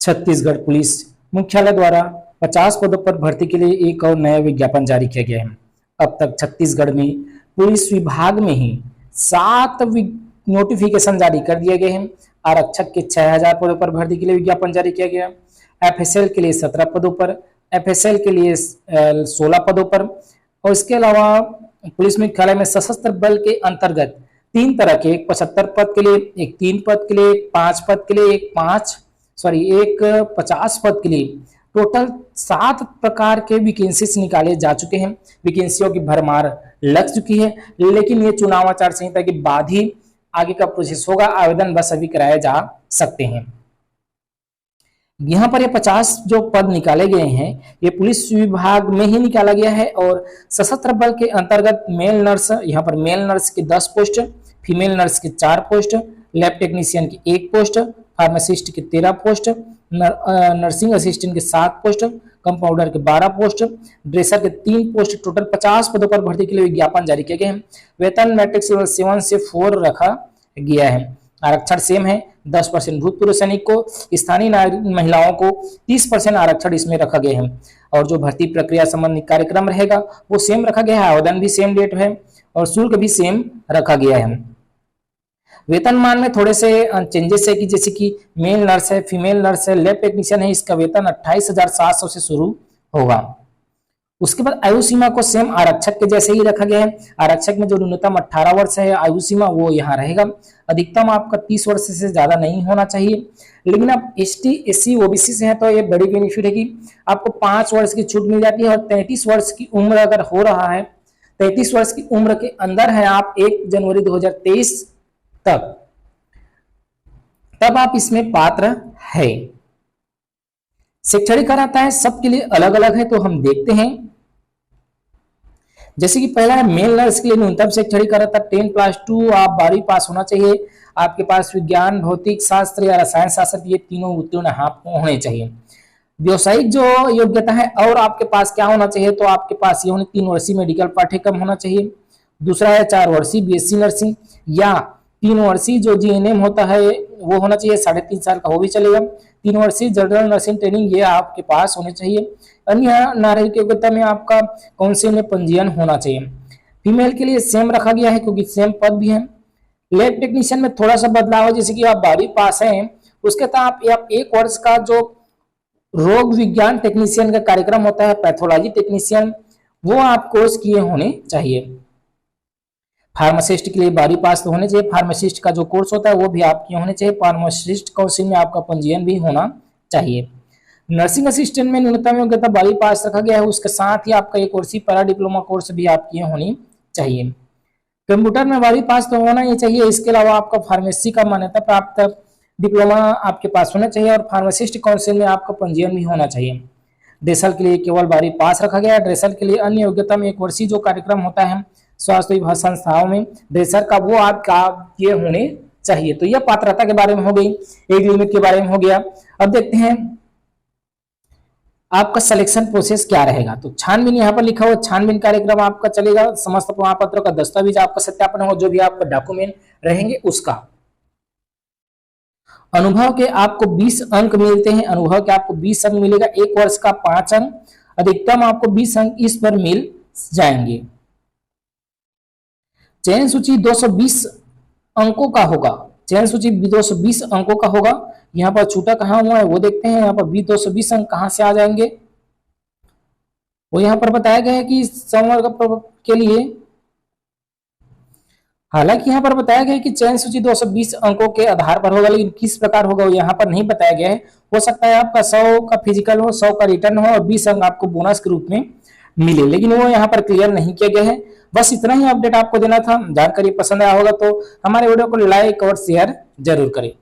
Chhattisgarh police मुख्यालय द्वारा 50 पदों पर भर्ती के लिए एक और नया विज्ञापन जारी किया गया है। अब तक छत्तीसगढ़ में पुलिस विभाग में ही 7 नोटिफिकेशन जारी कर दिए गए हैं। आरक्षक के 6000 पदों पर भर्ती के लिए विज्ञापन जारी किया गया। एफएसएल के लिए 17 पदों पर, एफएसएल के लिए 16 पदों पर, और इसके अलावा पुलिस मुख्यालय में सशस्त्र बल के अंतर्गत 3 तरह के, एक 75 पद के लिए, एक 3 पद के लिए, एक 5 पद के लिए, एक 50 पद के लिए टोटल 7 प्रकार के वैकेंसीज निकाले जा चुके हैं। वैकेंसियों की भरमार लग चुकी है, लेकिन ये चुनाव आचार संहिता के बाद ही आगे का प्रोसेस होगा। आवेदन बस अभी कराए जा सकते हैं। यहाँ पर ये 50 जो पद निकाले गए हैं ये पुलिस विभाग में ही निकाला गया है और सशस्त्र बल के अंतर्गत मेल नर्स, यहाँ पर मेल नर्स की 10 पोस्ट, फीमेल नर्स की 4 पोस्ट, लैब टेक्नीशियन की 1 पोस्ट, फार्मासिस्ट की 13 पोस्ट, नर्सिंग असिस्टेंट के 7 पोस्ट, कंपाउंडर के 12 पोस्ट, ड्रेसर के 3 पोस्ट, टोटल 50 पदों पर भर्ती के लिए विज्ञापन जारी किए गए हैं। वेतन मैट्रिक्स लेवल 7 से 4 रखा गया है। आरक्षण सेम है, 10% भूतपूर्व सैनिक को, स्थानीय महिलाओं को 30% आरक्षण इसमें रखा गया है। और जो भर्ती प्रक्रिया संबंधी कार्यक्रम रहेगा वो सेम रखा गया है। आवेदन भी सेम डेट है और शुल्क भी सेम रखा गया है। वेतनमान में थोड़े से चेंजेस है कि जैसे कि मेल नर्स है, फीमेल नर्स है, लैब टेक्नीशियन है, इसका वेतन 28,700 से शुरू होगा। उसके बाद आयु सीमा को सेम आरक्षक के जैसे ही रखा गया है। आरक्षक में जो न्यूनतम 18 वर्ष है आयु सीमा वो यहाँ रहेगा। अधिकतम आपका 30 वर्ष से ज्यादा नहीं होना चाहिए। लेकिन आप एसटी, एससी, ओबीसी से हैं तो ये बड़ी बेनिफिट है कि आपको 5 वर्ष की छूट मिल जाती है। और 33 वर्ष की उम्र अगर हो रहा है, 33 वर्ष की उम्र के अंदर है आप 1 जनवरी 2023 तब आप इसमें पात्र है। शैक्षणिक अर्हता है सबके लिए अलग अलग है, तो हम देखते हैं। जैसे कि पहला है मेल नर्स के लिए न्यूनतम शैक्षणिक अर्हता 10+2, आप 12वीं पास होना चाहिए। आपके पास विज्ञान, भौतिक शास्त्र या रसायन शास्त्र ये तीनों उत्तीर्ण होने चाहिए। व्यवसायिक जो योग्यता है और आपके पास क्या होना चाहिए, तो आपके पास ये होने 3 वर्षीय मेडिकल पाठ्यक्रम होना चाहिए। दूसरा है 4 वर्षीय बीएससी नर्सिंग या 3 वर्षीय जो जीएनएम होता है वो होना चाहिए, 3.5 साल का वो भी चलेगा। 3 वर्षीय जनरल नर्सिंग ट्रेनिंग ये आपके पास होने चाहिए। अन्य नागरिक योग्यता में आपका काउंसिल में पंजीयन होना चाहिए। फीमेल के लिए सेम रखा गया है क्योंकि सेम पद भी है। लैब टेक्नीशियन में थोड़ा सा बदलाव है, जैसे कि आप 12वीं पास हैं उसके तहत आप 1 वर्ष का जो रोग विज्ञान टेक्नीशियन का कार्यक्रम होता है, पैथोलॉजी टेक्नीशियन, वो आप कोर्स किए होने चाहिए। फार्मासिस्ट के लिए 12वीं पास तो होने चाहिए। फार्मासिस्ट का जो कोर्स होता है वो भी आपके होने चाहिए। फार्मासिस्ट काउंसिल में आपका पंजीयन भी होना चाहिए। नर्सिंग असिस्टेंट में न्यूनतम योग्यता 12वीं पास रखा गया है। उसके साथ ही आपका 1 वर्षीय पैरा डिप्लोमा कोर्स भी आपकी होनी चाहिए। कंप्यूटर में 12वीं पास तो होना ही चाहिए। इसके अलावा आपका फार्मेसी का मान्यता प्राप्त डिप्लोमा आपके पास होना चाहिए और फार्मासिस्ट काउंसिल में आपका पंजीयन भी होना चाहिए। ड्रेसर के लिए केवल 12वीं पास रखा गया है। ड्रेसर के लिए अन्य योग्यता में 1 वर्षीय जो कार्यक्रम होता है स्वास्थ्य विभाग संस्थाओं में ड्रेसर का, वो आपका ये होने चाहिए। तो यह पात्रता के बारे में हो गई, एज लिमिट के बारे में हो गया। अब देखते हैं आपका सिलेक्शन प्रोसेस क्या रहेगा। तो छानबीन यहाँ पर लिखा हुआ, छानबीन कार्यक्रम आपका चलेगा। समस्त प्रमाण पत्रों का दस्तावेज आपका सत्यापन होगा, जो भी आपका डॉक्यूमेंट रहेंगे उसका। अनुभव के आपको 20 अंक मिलते हैं। अनुभव के आपको 20 अंक मिलेगा। 1 वर्ष का 5 अंक, अधिकतम आपको 20 अंक इस पर मिल जाएंगे। चयन सूची 220 अंकों का होगा। चयन सूची 220 अंकों का होगा। यहाँ पर छूटा कहाँ हुआ है वो देखते हैं। यहाँ पर 220 अंक कहाँ से आ जाएंगे वो यहाँ पर बताया गया है कि संवर्ग के लिए, हालांकि यहाँ पर बताया गया है कि चयन सूची 220 अंकों के आधार पर होगा, लेकिन किस प्रकार होगा वो यहाँ पर नहीं बताया गया है। हो सकता है आपका 100 का फिजिकल हो, 100 का रिटर्न हो और 20 अंक आपको बोनस के रूप में मिले, लेकिन वो यहाँ पर क्लियर नहीं किया गया है। बस इतना ही अपडेट आपको देना था। जानकारी पसंद आया होगा तो हमारे वीडियो को लाइक और शेयर जरूर करें।